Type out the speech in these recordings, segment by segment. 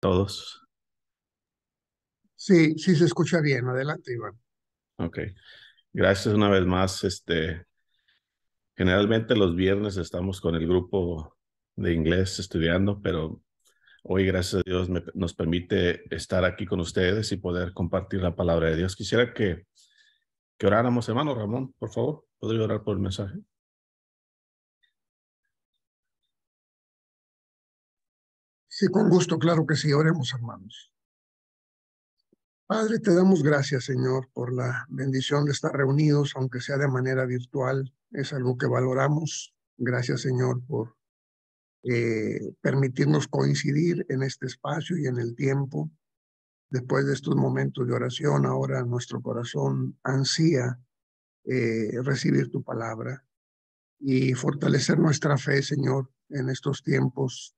todos. Sí, sí se escucha bien. Adelante, Iván. Ok. Gracias una vez más. Generalmente los viernes estamos con el grupo de inglés estudiando, pero hoy, gracias a Dios, nos permite estar aquí con ustedes y poder compartir la palabra de Dios. Quisiera que oráramos, hermano Ramón, por favor. ¿Podría orar por el mensaje? Sí, con gusto, claro que sí. Oremos, hermanos. Padre, te damos gracias, Señor, por la bendición de estar reunidos, aunque sea de manera virtual. Es algo que valoramos. Gracias, Señor, por permitirnos coincidir en este espacio y en el tiempo. Después de estos momentos de oración, ahora nuestro corazón ansía recibir tu palabra y fortalecer nuestra fe, Señor, en estos tiempos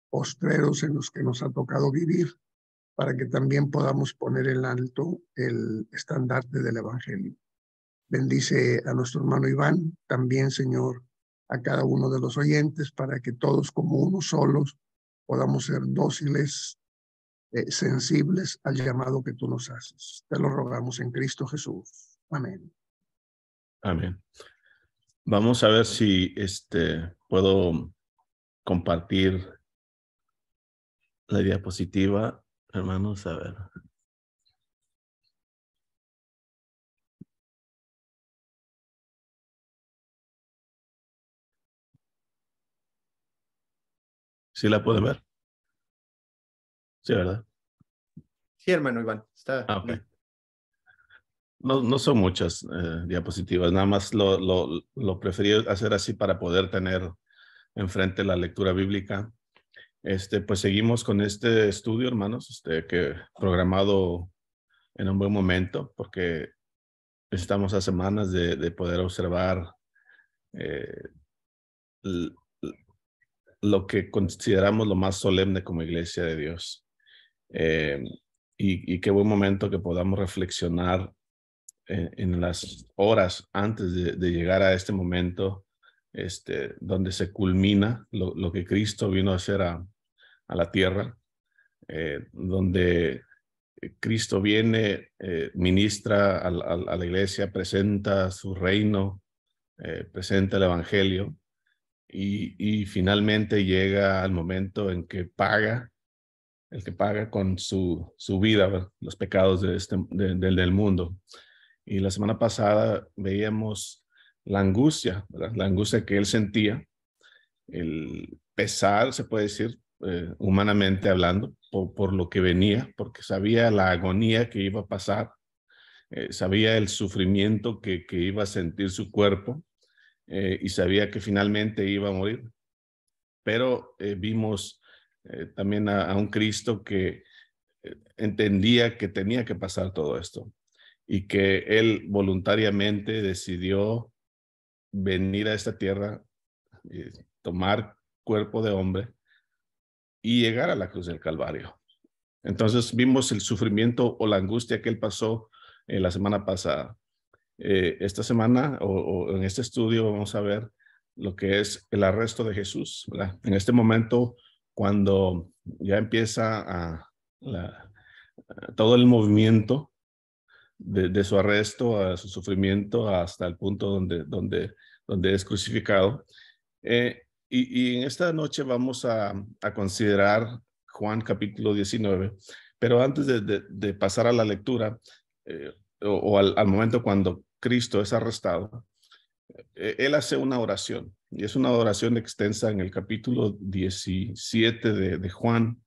postreros en los que nos ha tocado vivir, para que también podamos poner en alto el estandarte del Evangelio. Bendice a nuestro hermano Iván, también, Señor, a cada uno de los oyentes, para que todos como uno solos podamos ser dóciles, sensibles al llamado que tú nos haces. Te lo rogamos en Cristo Jesús. Amén. Amén. Vamos a ver si puedo compartir la diapositiva, hermanos. A ver. ¿Sí la pueden ver? Sí, ¿verdad? Sí, hermano Iván, está Ah, ok. bien. No son muchas diapositivas, nada más lo preferí hacer así para poder tener enfrente la lectura bíblica. Pues seguimos con este estudio, hermanos, que programado en un buen momento, porque estamos a semanas de poder observar eh, l- lo que consideramos lo más solemne como iglesia de Dios. Eh, y qué buen momento que podamos reflexionar en las horas antes de llegar a este momento, donde se culmina lo que Cristo vino a hacer a la tierra, donde Cristo viene, ministra a la iglesia, presenta su reino, presenta el evangelio y finalmente llega al momento en que paga, el que paga con su vida, ¿verdad?, los pecados del mundo. Y la semana pasada veíamos la angustia, ¿verdad?, la angustia que él sentía, el pesar, se puede decir, humanamente hablando, por lo que venía, porque sabía la agonía que iba a pasar, sabía el sufrimiento que iba a sentir su cuerpo, y sabía que finalmente iba a morir. Pero vimos también a un Cristo que entendía que tenía que pasar todo esto y que él voluntariamente decidió venir a esta tierra, tomar cuerpo de hombre y llegar a la cruz del Calvario. Entonces vimos el sufrimiento o la angustia que él pasó la semana pasada. Esta semana o en este estudio vamos a ver lo que es el arresto de Jesús, ¿verdad? En este momento, cuando ya empieza todo el movimiento de su arresto a su sufrimiento hasta el punto donde es crucificado. Y en esta noche vamos a considerar Juan capítulo 19, pero antes de pasar a la lectura, o al momento cuando Cristo es arrestado, él hace una oración, y es una oración extensa en el capítulo 17 de Juan.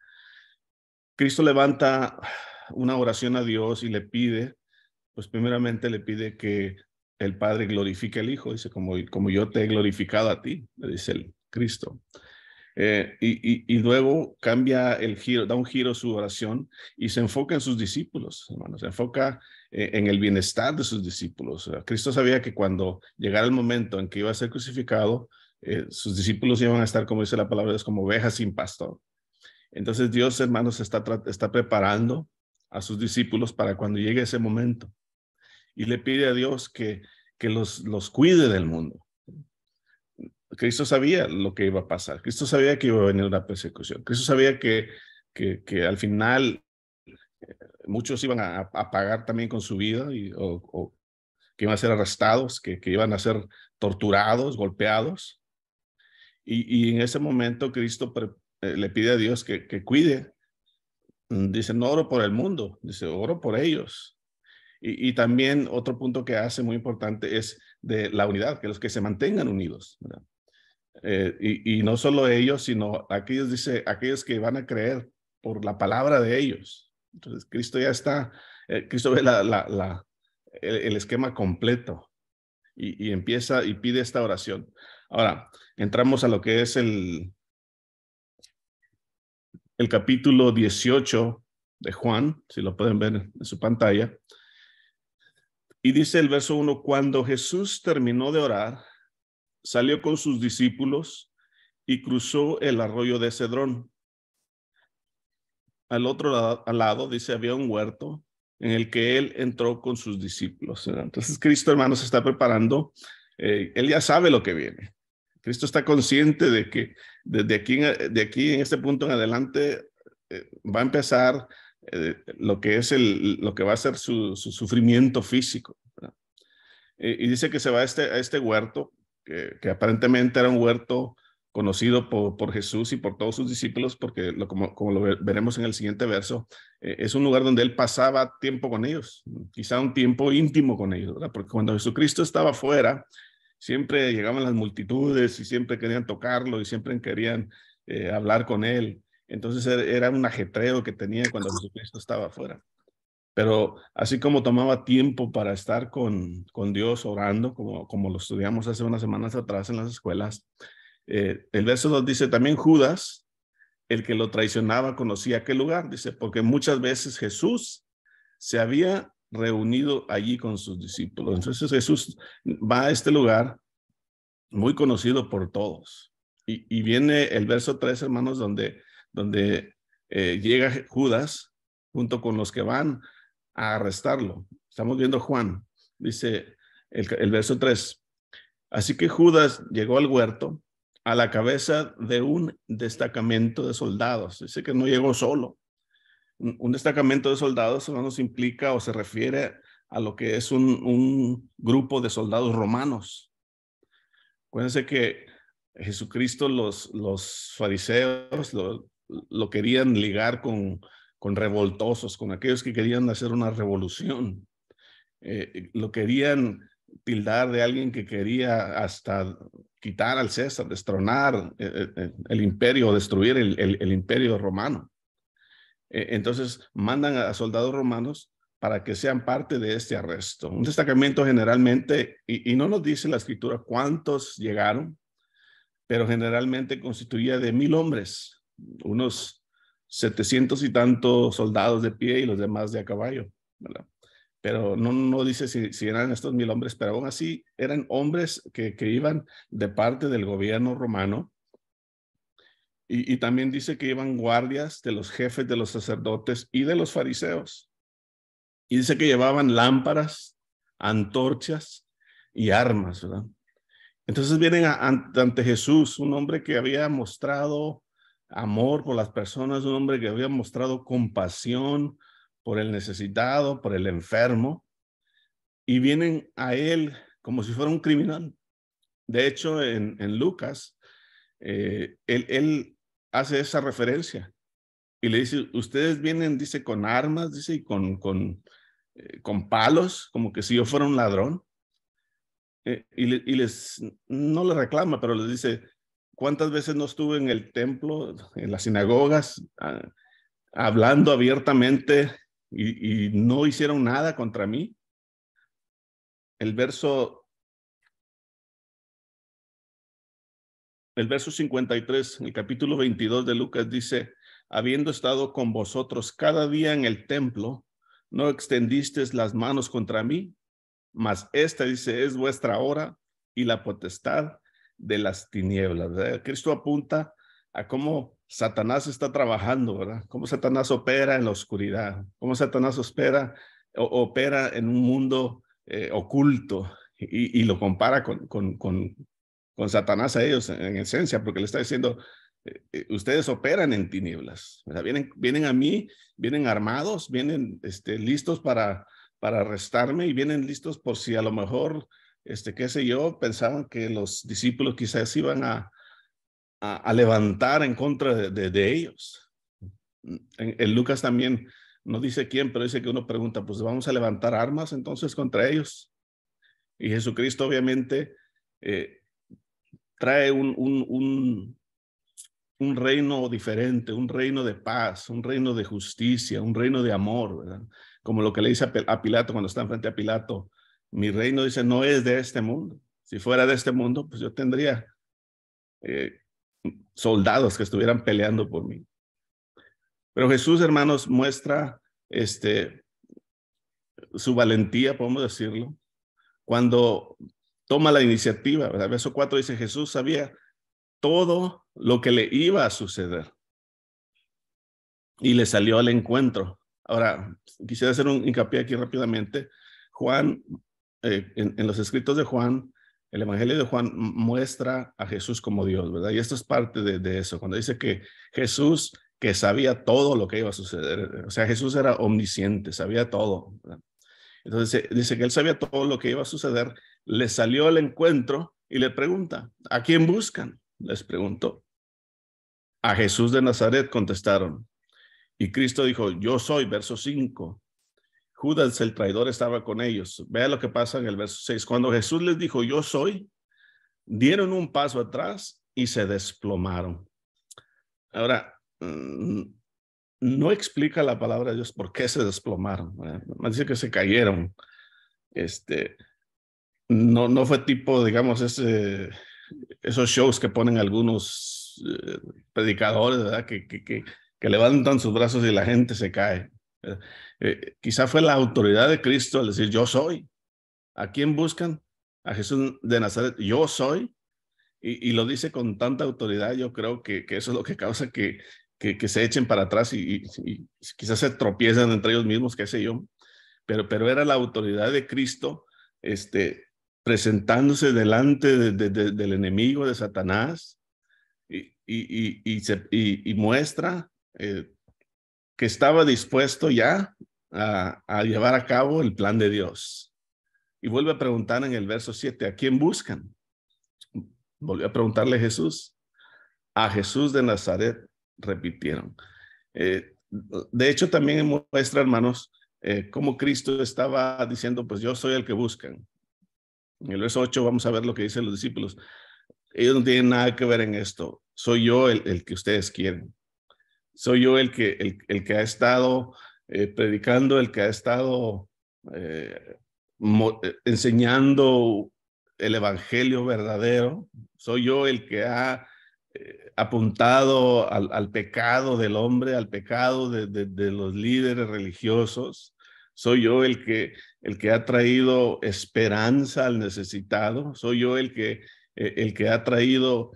Cristo levanta una oración a Dios y le pide, pues primeramente le pide que el Padre glorifique al Hijo, dice, como yo te he glorificado a ti, le dice el Cristo. Y luego cambia el giro, da un giro a su oración y se enfoca en sus discípulos, hermanos, se enfoca en el bienestar de sus discípulos. Cristo sabía que cuando llegara el momento en que iba a ser crucificado, sus discípulos iban a estar, como dice la palabra, es como ovejas sin pastor. Entonces Dios, hermanos, está preparando a sus discípulos para cuando llegue ese momento y le pide a Dios que los cuide del mundo. Cristo sabía lo que iba a pasar. Cristo sabía que iba a venir una persecución. Cristo sabía que que al final muchos iban a pagar también con su vida o que iban a ser arrestados, que iban a ser torturados, golpeados. Y en ese momento Cristo le pide a Dios que cuide. Dice, no oro por el mundo, dice, oro por ellos. Y también otro punto que hace muy importante es de la unidad, que los que se mantengan unidos, ¿verdad? Y no solo ellos, sino aquellos, dice, aquellos que van a creer por la palabra de ellos. Entonces, Cristo ya está, Cristo ve el esquema completo y empieza y pide esta oración. Ahora, entramos a lo que es el capítulo 18 de Juan, si lo pueden ver en su pantalla. Y dice el verso 1, cuando Jesús terminó de orar, salió con sus discípulos y cruzó el arroyo de Cedrón. Al otro lado, dice, había un huerto en el que él entró con sus discípulos. Entonces Cristo, hermanos, se está preparando. Él ya sabe lo que viene. Cristo está consciente de que de aquí en este punto en adelante va a empezar lo que es lo que va a ser su sufrimiento físico, ¿verdad? Y dice que se va a este huerto, que aparentemente era un huerto conocido por Jesús y por todos sus discípulos, porque como lo veremos en el siguiente verso, es un lugar donde él pasaba tiempo con ellos, quizá un tiempo íntimo con ellos, ¿verdad? Porque cuando Jesucristo estaba afuera, siempre llegaban las multitudes y siempre querían tocarlo y siempre querían hablar con él. Entonces era un ajetreo que tenía cuando Jesucristo estaba afuera. Pero así como tomaba tiempo para estar con Dios orando, como lo estudiamos hace unas semanas atrás en las escuelas, el verso 2 dice, también Judas, el que lo traicionaba, conocía aquel lugar, dice, porque muchas veces Jesús se había reunido allí con sus discípulos. Entonces Jesús va a este lugar muy conocido por todos. Y viene el verso 3, hermanos, donde llega Judas junto con los que van a arrestarlo. Estamos viendo Juan, dice el verso 3. Así que Judas llegó al huerto a la cabeza de un destacamento de soldados. Dice que no llegó solo. Un destacamento de soldados nos implica o se refiere a lo que es un grupo de soldados romanos. Acuérdense que Jesucristo, los fariseos lo querían ligar con revoltosos, con aquellos que querían hacer una revolución. Lo querían tildar de alguien que quería hasta quitar al César, destronar el imperio, destruir el imperio romano. Entonces mandan a soldados romanos para que sean parte de este arresto. Un destacamento generalmente, y no nos dice la escritura cuántos llegaron, pero generalmente constituía de 1,000 hombres, unos 700 y tantos soldados de pie y los demás de a caballo, ¿verdad? Pero no dice si eran estos 1,000 hombres, pero aún así eran hombres que iban de parte del gobierno romano. Y también dice que iban guardias de los jefes de los sacerdotes y de los fariseos. Y dice que llevaban lámparas, antorchas y armas, ¿verdad? Entonces vienen ante Jesús, un hombre que había mostrado amor por las personas, un hombre que había mostrado compasión por el necesitado, por el enfermo, y vienen a él como si fuera un criminal. De hecho, en Lucas, él hace esa referencia y le dice, ustedes vienen, dice, con armas, dice, y con palos, como que si yo fuera un ladrón. No le reclama, pero les dice, ¿cuántas veces no estuve en el templo, en las sinagogas, hablando abiertamente y no hicieron nada contra mí? El verso 53, en el capítulo 22 de Lucas dice, habiendo estado con vosotros cada día en el templo, no extendisteis las manos contra mí, mas esta, dice, es vuestra hora y la potestad de las tinieblas, ¿verdad? Cristo apunta a cómo Satanás está trabajando, ¿verdad? Cómo Satanás opera en la oscuridad, cómo Satanás opera en un mundo oculto y lo compara con Satanás a ellos en esencia, porque le está diciendo, ustedes operan en tinieblas. O sea, vienen a mí, vienen armados, vienen listos para arrestarme y vienen listos por si a lo mejor, qué sé yo, pensaban que los discípulos quizás iban a levantar en contra de ellos. En Lucas también no dice quién, pero dice que uno pregunta, pues vamos a levantar armas entonces contra ellos. Y Jesucristo obviamente trae un reino diferente, un reino de paz, un reino de justicia, un reino de amor, ¿verdad? Como lo que le dice a Pilato cuando está frente a Pilato, mi reino, dice, no es de este mundo. Si fuera de este mundo, pues yo tendría soldados que estuvieran peleando por mí. Pero Jesús, hermanos, muestra su valentía, podemos decirlo, cuando toma la iniciativa, ¿verdad? Verso 4 dice, Jesús sabía todo lo que le iba a suceder y le salió al encuentro. Ahora, quisiera hacer un hincapié aquí rápidamente. Juan, en los escritos de Juan, el Evangelio de Juan muestra a Jesús como Dios, ¿verdad? Y esto es parte de eso, cuando dice que Jesús, que sabía todo lo que iba a suceder, o sea, Jesús era omnisciente, sabía todo, ¿verdad? Entonces dice que él sabía todo lo que iba a suceder, le salió al encuentro y le pregunta, ¿a quién buscan? Les preguntó. A Jesús de Nazaret, contestaron. Y Cristo dijo, yo soy, verso 5. Judas el traidor estaba con ellos. Vea lo que pasa en el verso 6. Cuando Jesús les dijo, yo soy, dieron un paso atrás y se desplomaron. Ahora, no explica la palabra de Dios por qué se desplomaron. Dice que se cayeron. No fue tipo, digamos, esos shows que ponen algunos predicadores, ¿verdad? Que levantan sus brazos y la gente se cae. Quizá fue la autoridad de Cristo al decir, yo soy. ¿A quién buscan? A Jesús de Nazaret. Yo soy. Y lo dice con tanta autoridad, yo creo que eso es lo que causa que se echen para atrás y quizás se tropiezan entre ellos mismos, qué sé yo. Pero era la autoridad de Cristo, presentándose delante del enemigo, de Satanás, y muestra que estaba dispuesto ya a llevar a cabo el plan de Dios. Y vuelve a preguntar en el verso 7, ¿a quién buscan? Volvió a preguntarle Jesús. A Jesús de Nazaret, repitieron. De hecho, también muestra, hermanos, cómo Cristo estaba diciendo, pues yo soy el que buscan. En el verso 8 vamos a ver lo que dicen los discípulos. Ellos no tienen nada que ver en esto. Soy yo el que ustedes quieren. Soy yo el que ha estado predicando, el que ha estado enseñando el evangelio verdadero. Soy yo el que ha apuntado al pecado del hombre, al pecado de los líderes religiosos. Soy yo el que ha traído esperanza al necesitado. Soy yo el que ha traído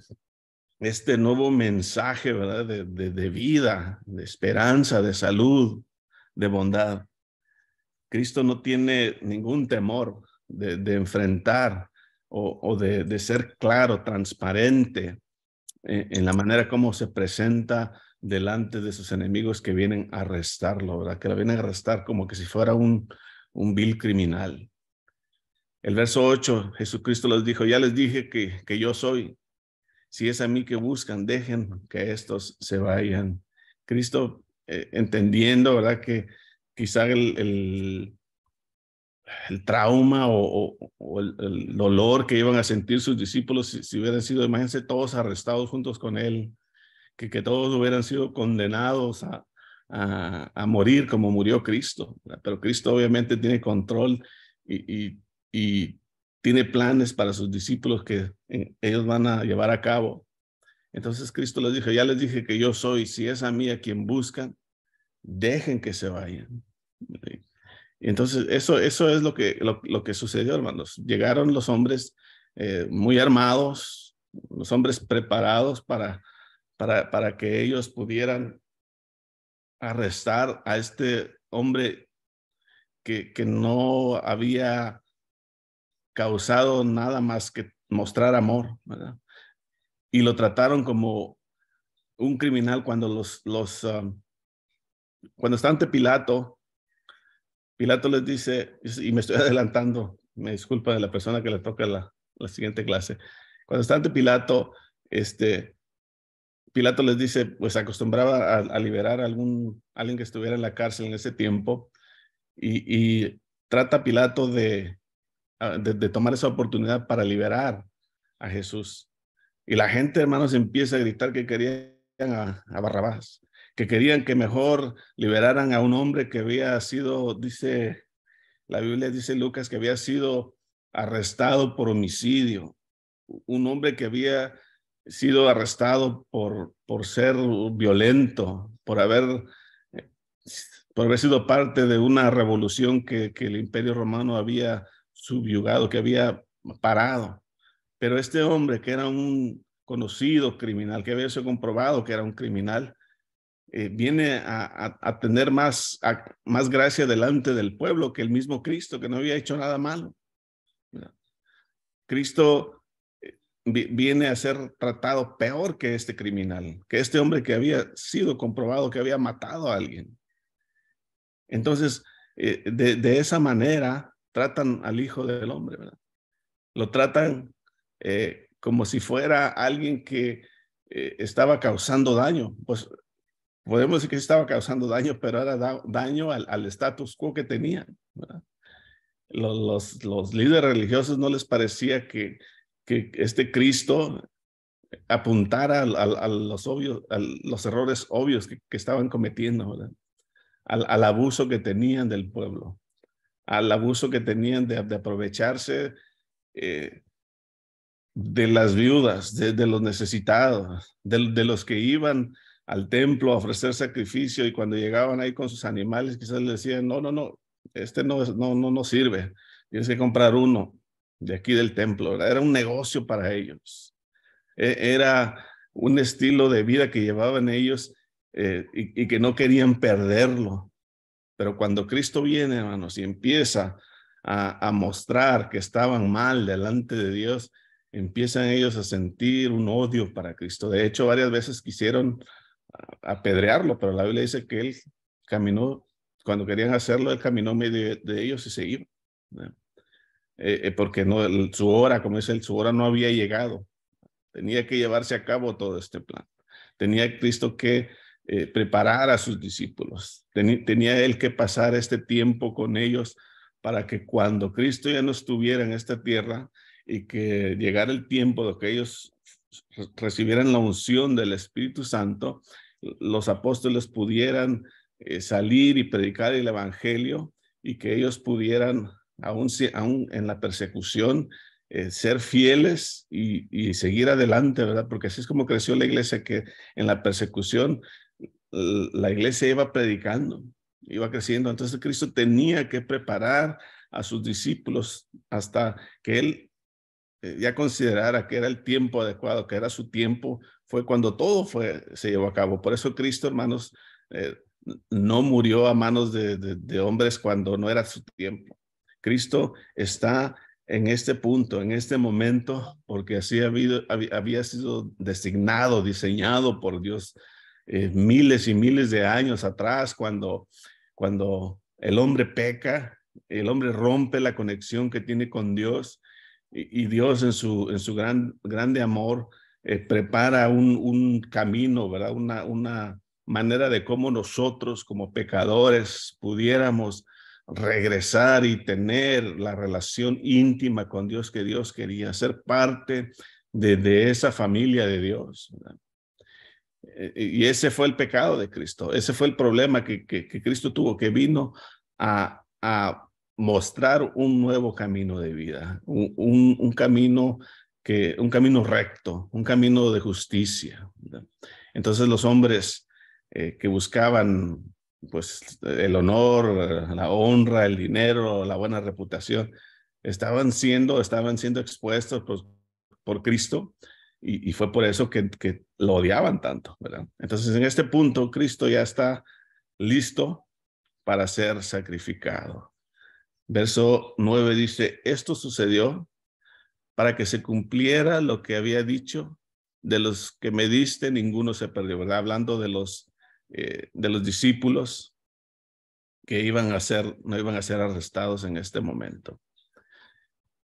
este nuevo mensaje, ¿verdad? De vida, de esperanza, de salud, de bondad. Cristo no tiene ningún temor de enfrentar o de ser claro, transparente en la manera como se presenta delante de sus enemigos que vienen a arrestarlo, ¿verdad? Que lo vienen a arrestar como que si fuera un vil criminal. El verso 8, Jesucristo les dijo, ya les dije que yo soy. Si es a mí que buscan, dejen que estos se vayan. Cristo, entendiendo, ¿verdad? Que quizá el trauma o el dolor que iban a sentir sus discípulos si hubieran sido, imagínense, todos arrestados juntos con él, que todos hubieran sido condenados a morir como murió Cristo. Pero Cristo obviamente tiene control y tiene planes para sus discípulos que ellos van a llevar a cabo. Entonces Cristo les dijo, ya les dije que yo soy, si es a mí a quien buscan, dejen que se vayan. Y entonces eso es lo que sucedió, hermanos. Llegaron los hombres muy armados, los hombres preparados para que ellos pudieran arrestar a este hombre que no había causado nada más que mostrar amor, ¿verdad? Y lo trataron como un criminal cuando cuando está ante Pilato, Pilato les dice, y me estoy adelantando, me disculpa de la persona que le toca la siguiente clase. Cuando está ante Pilato, Pilato les dice, pues acostumbraba a liberar a alguien que estuviera en la cárcel en ese tiempo, y trata a Pilato de tomar esa oportunidad para liberar a Jesús. Y la gente, hermanos, empieza a gritar que querían a Barrabás, que querían que mejor liberaran a un hombre que había sido, dice, la Biblia dice Lucas, que había sido arrestado por homicidio, un hombre que había sido arrestado por ser violento, por haber sido parte de una revolución que el Imperio Romano había subyugado, que había parado. Pero este hombre, que era un conocido criminal, que había sido comprobado que era un criminal, viene a tener más gracia delante del pueblo que el mismo Cristo, que no había hecho nada malo. Cristo viene a ser tratado peor que este criminal, que este hombre que había sido comprobado que había matado a alguien. Entonces, de esa manera tratan al Hijo del Hombre, ¿verdad? Lo tratan como si fuera alguien que estaba causando daño. Pues podemos decir que estaba causando daño, pero era daño al status quo que tenían, ¿verdad? Los líderes religiosos no les parecía que este Cristo apuntara a los errores obvios que estaban cometiendo, ¿verdad? Al abuso que tenían del pueblo, al abuso que tenían de aprovecharse de las viudas, de los necesitados, de los que iban al templo a ofrecer sacrificio, y cuando llegaban ahí con sus animales, quizás les decían, no, este no sirve, tienes que comprar uno de aquí del templo, ¿verdad? Era un negocio para ellos, era un estilo de vida que llevaban ellos y que no querían perderlo. Pero cuando Cristo viene, hermanos, y empieza a mostrar que estaban mal delante de Dios, empiezan ellos a sentir un odio para Cristo. De hecho, varias veces quisieron apedrearlo, pero la Biblia dice que él caminó, cuando querían hacerlo, él caminó en medio de ellos y se iba, porque no, su hora, como dice él, su hora no había llegado. Tenía que llevarse a cabo todo este plan. Tenía Cristo que preparar a sus discípulos. Tenía él que pasar este tiempo con ellos para que cuando Cristo ya no estuviera en esta tierra y que llegara el tiempo de que ellos recibieran la unción del Espíritu Santo, los apóstoles pudieran salir y predicar el evangelio, y que ellos pudieran, aún en la persecución, ser fieles y seguir adelante, ¿verdad? Porque así es como creció la iglesia, que en la persecución la iglesia iba predicando, iba creciendo. Entonces Cristo tenía que preparar a sus discípulos hasta que él ya considerara que era el tiempo adecuado, que era su tiempo. Fue cuando todo se llevó a cabo. Por eso Cristo, hermanos, no murió a manos de hombres cuando no era su tiempo. Cristo está en este punto, en este momento, porque así había sido designado, diseñado por Dios miles y miles de años atrás, cuando el hombre peca, el hombre rompe la conexión que tiene con Dios, y Dios en su grande amor prepara un camino, ¿verdad? Una manera de cómo nosotros como pecadores pudiéramos regresar y tener la relación íntima con Dios que Dios quería, ser parte de esa familia de Dios, ¿verdad? Y ese fue el pecado de Cristo, ese fue el problema que Cristo tuvo, que vino a mostrar un nuevo camino de vida, un camino recto, un camino de justicia, ¿verdad? Entonces los hombres que buscaban pues el honor, la honra, el dinero, la buena reputación, estaban siendo expuestos por Cristo, y fue por eso que lo odiaban tanto, ¿verdad? Entonces en este punto Cristo ya está listo para ser sacrificado. Verso 9 dice, esto sucedió para que se cumpliera lo que había dicho de los que me diste, ninguno se perdió, ¿verdad? Hablando de los discípulos que no iban a ser arrestados en este momento.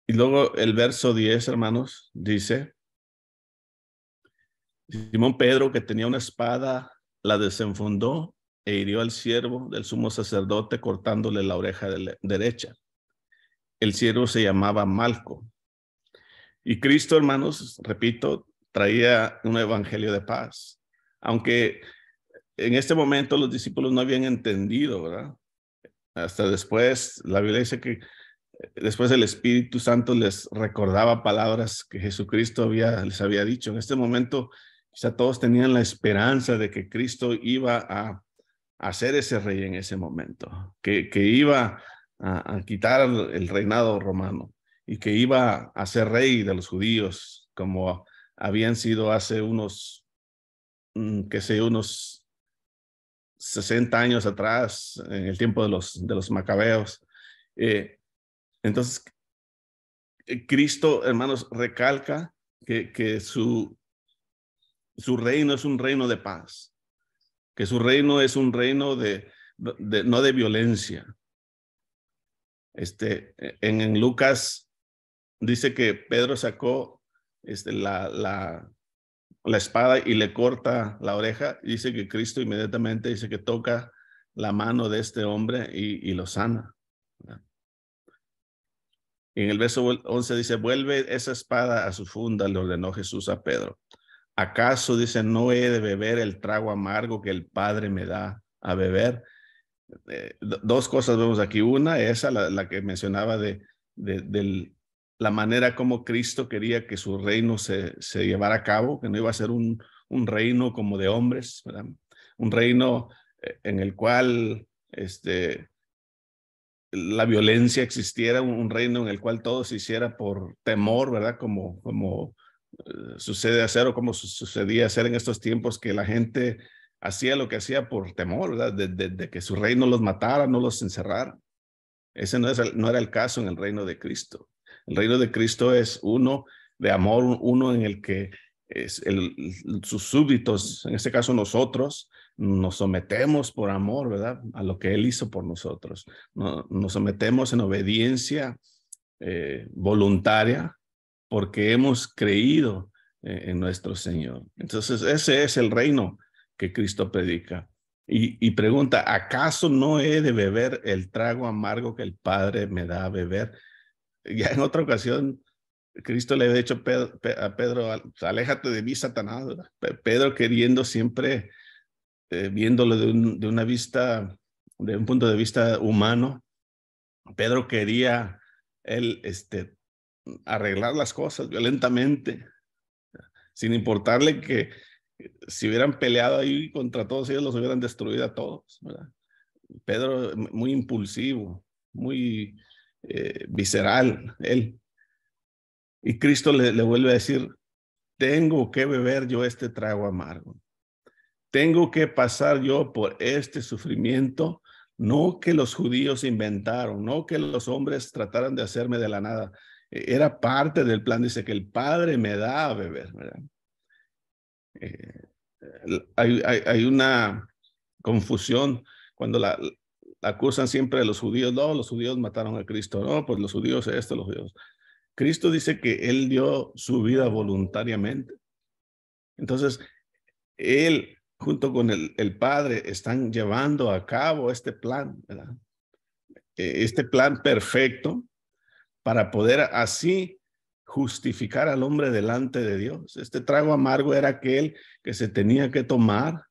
Y luego el verso 10, hermanos, dice: Simón Pedro, que tenía una espada, la desenfundó e hirió al siervo del sumo sacerdote, cortándole la oreja derecha. El siervo se llamaba Malco. Y Cristo, hermanos, repito, traía un evangelio de paz. Aunque en este momento los discípulos no habían entendido, ¿verdad? Hasta después, la Biblia dice que después el Espíritu Santo les recordaba palabras que Jesucristo les había dicho. En este momento, quizá todos tenían la esperanza de que Cristo iba a ser ese rey en ese momento, que iba a quitar el reinado romano y que iba a ser rey de los judíos, como habían sido hace unos 60 años atrás, en el tiempo de los macabeos. Entonces, Cristo, hermanos, recalca que su reino es un reino de paz, que su reino es un reino no de violencia. En Lucas dice que Pedro sacó la espada y le corta la oreja. Dice que Cristo inmediatamente dice que toca la mano de este hombre y lo sana. En el verso 11 dice: vuelve esa espada a su funda, le ordenó Jesús a Pedro. ¿Acaso, dice, no he de beber el trago amargo que el Padre me da a beber? Dos cosas vemos aquí. Una, esa, la que mencionaba de la manera como Cristo quería que su reino se llevara a cabo, que no iba a ser un reino como de hombres, ¿verdad? Un reino en el cual la violencia existiera, un reino en el cual todo se hiciera por temor, ¿verdad? Como sucede hacer, o como sucedía hacer en estos tiempos, que la gente hacía lo que hacía por temor, ¿verdad? De que su reino los matara, no los encerrara. Ese no era el caso en el reino de Cristo. El reino de Cristo es uno de amor, uno en el que sus súbditos, en este caso nosotros, nos sometemos por amor, ¿verdad? A lo que Él hizo por nosotros. Nos sometemos en obediencia voluntaria porque hemos creído en nuestro Señor. Entonces, ese es el reino que Cristo predica. Y pregunta: ¿acaso no he de beber el trago amargo que el Padre me da a beber? Ya en otra ocasión, Cristo le había dicho a Pedro: aléjate de mí, Satanás, ¿verdad? Pedro, queriendo siempre, viéndolo de un punto de vista humano, Pedro quería él arreglar las cosas violentamente, sin importarle que si hubieran peleado ahí contra todos ellos, los hubieran destruido a todos, ¿verdad? Pedro, muy impulsivo, muy visceral, él. Y Cristo le vuelve a decir: tengo que beber yo este trago amargo. Tengo que pasar yo por este sufrimiento, no que los judíos inventaron, no que los hombres trataran de hacerme de la nada. Era parte del plan, dice, que el Padre me da a beber, ¿verdad? Hay una confusión cuando la acusan siempre a los judíos. No, los judíos mataron a Cristo. No, pues los judíos los judíos. Cristo dice que Él dio su vida voluntariamente. Entonces, Él, junto con el Padre, están llevando a cabo este plan, ¿verdad? Este plan perfecto para poder así justificar al hombre delante de Dios. Este trago amargo era aquel que se tenía que tomar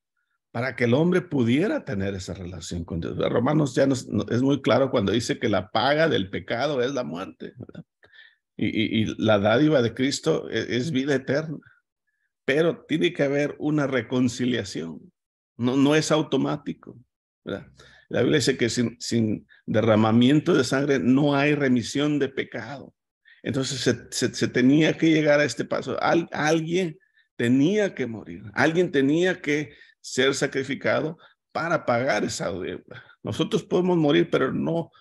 para que el hombre pudiera tener esa relación con Dios. Romanos ya es muy claro cuando dice que la paga del pecado es la muerte, ¿verdad? Y la dádiva de Cristo es vida eterna. Pero tiene que haber una reconciliación. No es automático, ¿verdad? La Biblia dice que sin derramamiento de sangre no hay remisión de pecado. Entonces se tenía que llegar a este paso. Alguien tenía que morir. Alguien tenía que ser sacrificado para pagar esa deuda. Nosotros podemos morir, pero no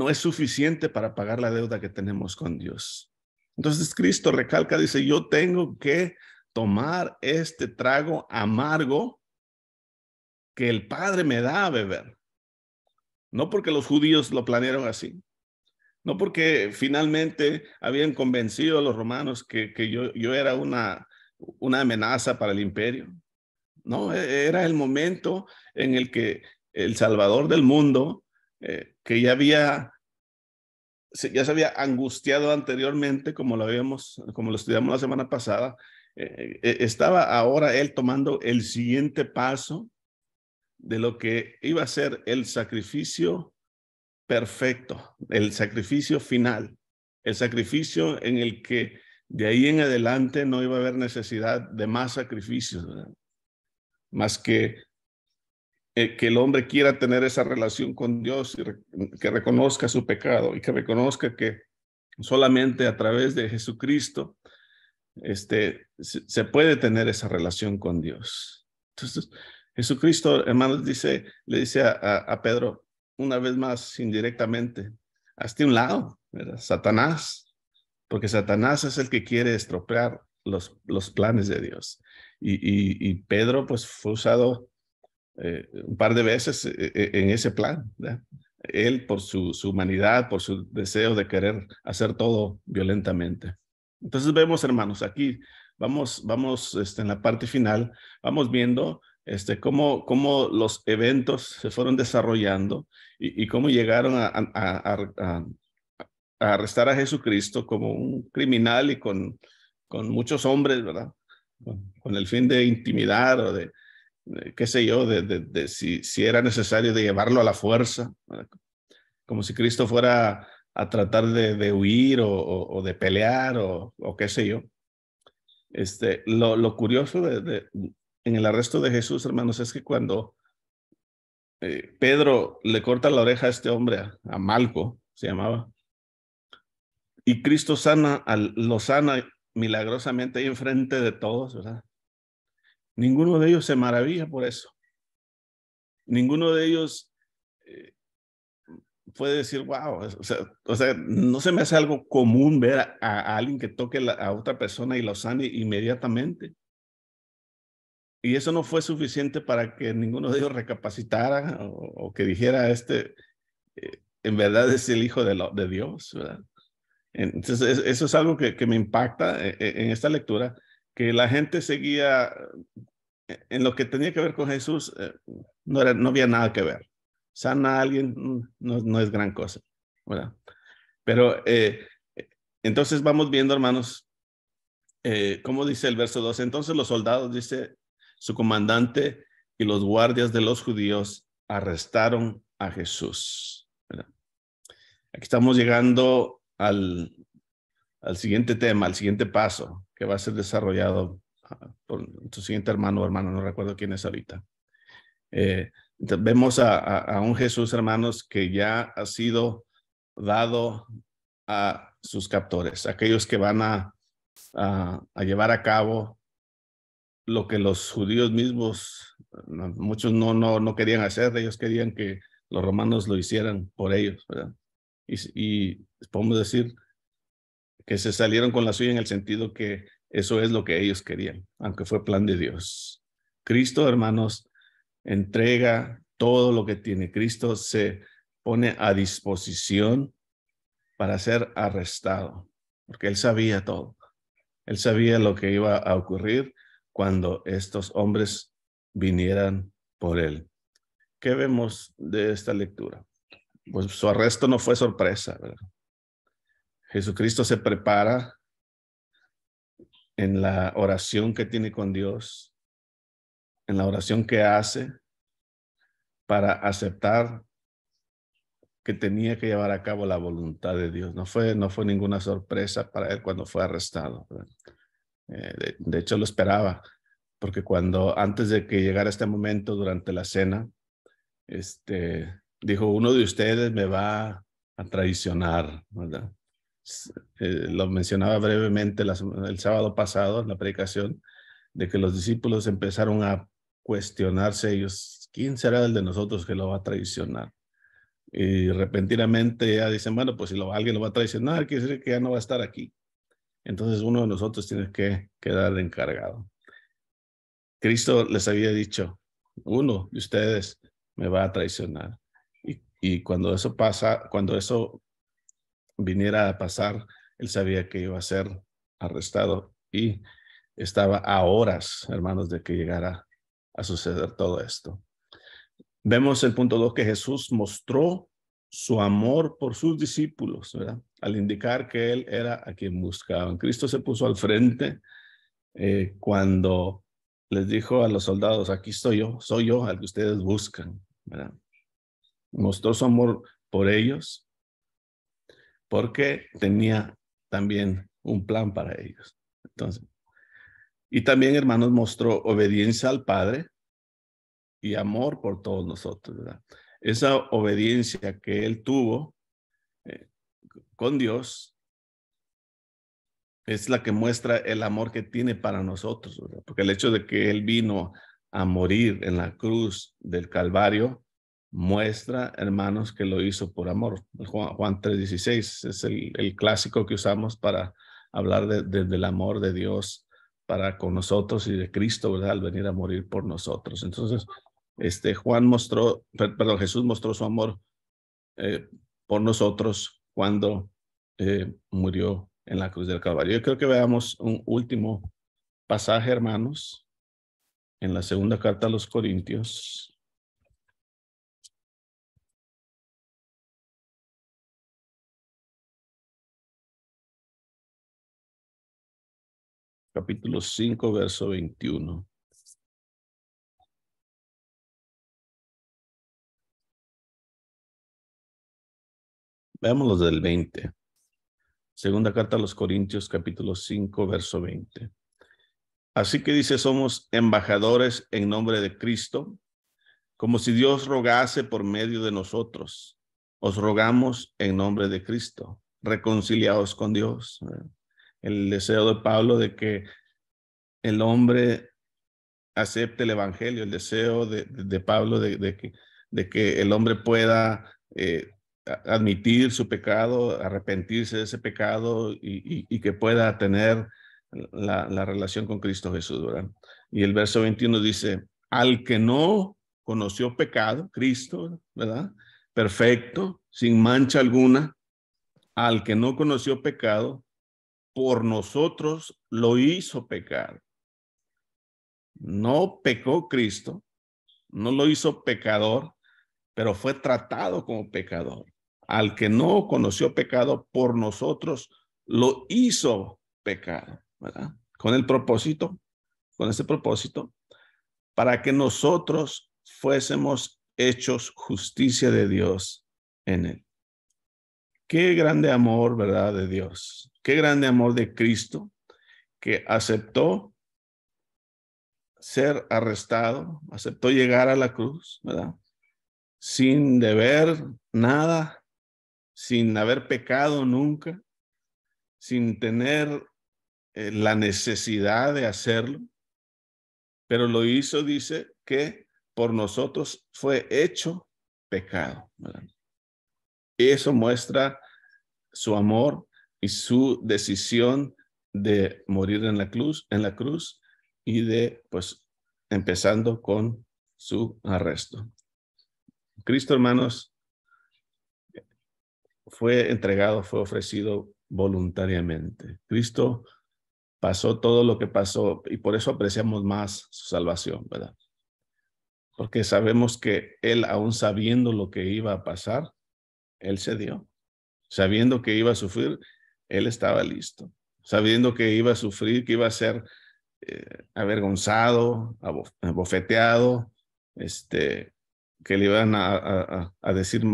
es suficiente para pagar la deuda que tenemos con Dios. Entonces Cristo recalca, dice: yo tengo que tomar este trago amargo que el Padre me da a beber. No porque los judíos lo planearon así, no porque finalmente habían convencido a los romanos que yo era una amenaza para el imperio. No, era el momento en el que el Salvador del mundo, que ya se había angustiado anteriormente, como lo estudiamos la semana pasada, estaba ahora él tomando el siguiente paso de lo que iba a ser el sacrificio perfecto, el sacrificio final, el sacrificio en el que de ahí en adelante no iba a haber necesidad de más sacrificios, ¿verdad? Más que el hombre quiera tener esa relación con Dios y que reconozca su pecado y que reconozca que solamente a través de Jesucristo se puede tener esa relación con Dios. Entonces, Jesucristo, hermanos, le dice a Pedro una vez más indirectamente, hazte un lado, ¿verdad? Satanás, porque Satanás es el que quiere estropear los planes de Dios. Y Pedro pues fue usado un par de veces en ese plan, ¿verdad? Él por su humanidad, por su deseo de querer hacer todo violentamente. Entonces vemos, hermanos, aquí vamos en la parte final, vamos viendo cómo los eventos se fueron desarrollando y cómo llegaron a arrestar a Jesucristo como un criminal y con muchos hombres, ¿verdad? Con el fin de intimidar o de qué sé yo, si era necesario de llevarlo a la fuerza, ¿verdad? Como si Cristo fuera a tratar de huir o de pelear o qué sé yo. Lo curioso en el arresto de Jesús, hermanos, es que cuando Pedro le corta la oreja a este hombre, a Malco, se llamaba, y Cristo lo sana milagrosamente ahí enfrente de todos, ¿verdad? Ninguno de ellos se maravilla por eso. Ninguno de ellos puede decir, wow, o sea, no se me hace algo común ver a alguien que toque a otra persona y lo sane inmediatamente. Y eso no fue suficiente para que ninguno de ellos recapacitara o que dijera, en verdad es el Hijo de Dios, ¿verdad? Entonces, eso es algo que me impacta en esta lectura, que la gente seguía en lo que tenía que ver con Jesús, no había nada que ver. Sana a alguien no es gran cosa, ¿verdad? Pero entonces vamos viendo, hermanos, cómo dice el verso 2. Entonces los soldados, dice, su comandante y los guardias de los judíos arrestaron a Jesús, ¿verdad? Aquí estamos llegando al siguiente tema, al siguiente paso que va a ser desarrollado por tu siguiente hermano o hermana, no recuerdo quién es ahorita. Vemos a un Jesús, hermanos, que ya ha sido dado a sus captores, aquellos que van a llevar a cabo lo que los judíos mismos, muchos no querían hacer, ellos querían que los romanos lo hicieran por ellos, ¿verdad? Y podemos decir que se salieron con la suya en el sentido que eso es lo que ellos querían, aunque fue plan de Dios. Cristo, hermanos, entrega todo lo que tiene. Cristo se pone a disposición para ser arrestado, porque él sabía todo. Él sabía lo que iba a ocurrir cuando estos hombres vinieran por él. ¿Qué vemos de esta lectura? Pues su arresto no fue sorpresa, ¿verdad? Jesucristo se prepara en la oración que tiene con Dios, en la oración que hace para aceptar que tenía que llevar a cabo la voluntad de Dios. No fue ninguna sorpresa para él cuando fue arrestado, ¿verdad? De hecho lo esperaba, porque antes de que llegara este momento durante la cena, dijo, uno de ustedes me va a traicionar, ¿verdad? Lo mencionaba brevemente el sábado pasado en la predicación, de que los discípulos empezaron a cuestionarse ellos, ¿quién será el de nosotros que lo va a traicionar? Y repentinamente ya dicen, bueno, pues si alguien lo va a traicionar, quiere decir que ya no va a estar aquí. entonces uno de nosotros tiene que quedar encargado. Cristo les había dicho, uno de ustedes me va a traicionar. Y cuando eso pasa, cuando eso viniera a pasar, él sabía que iba a ser arrestado y estaba a horas, hermanos, de que llegara a suceder todo esto. Vemos el punto 2, que Jesús mostró su amor por sus discípulos, ¿verdad? Al indicar que él era a quien buscaban. Cristo se puso al frente cuando les dijo a los soldados, aquí estoy yo, soy yo al que ustedes buscan, ¿verdad? Mostró su amor por ellos porque tenía también un plan para ellos. Entonces, y también, hermanos, mostró obediencia al Padre y amor por todos nosotros, ¿verdad? Esa obediencia que él tuvo con Dios es la que muestra el amor que tiene para nosotros, ¿verdad? Porque el hecho de que él vino a morir en la cruz del Calvario muestra, hermanos, que lo hizo por amor. Juan 3:16 es el clásico que usamos para hablar del amor de Dios para con nosotros y de Cristo, ¿verdad? Al venir a morir por nosotros. Entonces, Jesús mostró su amor por nosotros cuando murió en la cruz del Calvario. Yo creo que veamos un último pasaje, hermanos, en la segunda carta a los Corintios. Capítulo 5, verso 21. Veamos los del 20. Segunda carta a los Corintios, capítulo 5, verso 20. Así que dice, somos embajadores en nombre de Cristo, como si Dios rogase por medio de nosotros. Os rogamos en nombre de Cristo, reconciliados con Dios. El deseo de Pablo de que el hombre acepte el evangelio, el deseo de Pablo de que el hombre pueda admitir su pecado, arrepentirse de ese pecado y que pueda tener la relación con Cristo Jesús, ¿verdad? Y el verso 21 dice, al que no conoció pecado, Cristo, ¿verdad? Perfecto, sin mancha alguna, al que no conoció pecado, por nosotros lo hizo pecar. No pecó Cristo, no lo hizo pecador, pero fue tratado como pecador. Al que no conoció pecado, por nosotros lo hizo pecado, ¿verdad? Con ese propósito, para que nosotros fuésemos hechos justicia de Dios en él. Qué grande amor, ¿verdad? De Dios. Qué grande amor de Cristo, que aceptó ser arrestado, aceptó llegar a la cruz, ¿verdad? Sin deber nada, sin haber pecado nunca, sin tener la necesidad de hacerlo, pero lo hizo, dice, que por nosotros fue hecho pecado, ¿verdad? Eso muestra su amor y su decisión de morir en la cruz y de, pues, empezando con su arresto. Cristo, hermanos, fue entregado, fue ofrecido voluntariamente. Cristo pasó todo lo que pasó y por eso apreciamos más su salvación, ¿verdad? Porque sabemos que él, aún sabiendo lo que iba a pasar, él se dio. Sabiendo que iba a sufrir, él estaba listo. Sabiendo que iba a sufrir, que iba a ser avergonzado, abofeteado, que le iban a decir,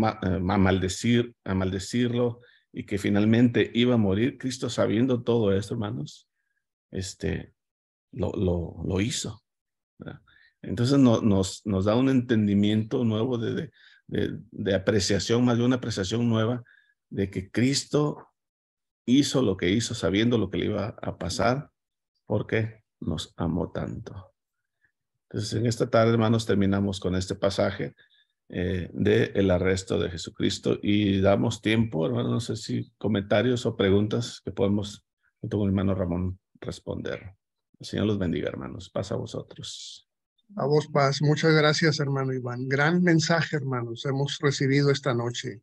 a maldecirlo y que finalmente iba a morir. Cristo, sabiendo todo esto, hermanos, lo hizo, ¿verdad? Entonces nos da un entendimiento nuevo de apreciación, más de una apreciación nueva de que Cristo hizo lo que hizo sabiendo lo que le iba a pasar porque nos amó tanto. Entonces, en esta tarde, hermanos, terminamos con este pasaje del arresto de Jesucristo y damos tiempo, hermanos, no sé si comentarios o preguntas que podemos junto con el hermano Ramón, responder. El Señor los bendiga, hermanos. Paz a vosotros. A vos, paz. Muchas gracias, hermano Iván. Gran mensaje, hermanos, hemos recibido esta noche.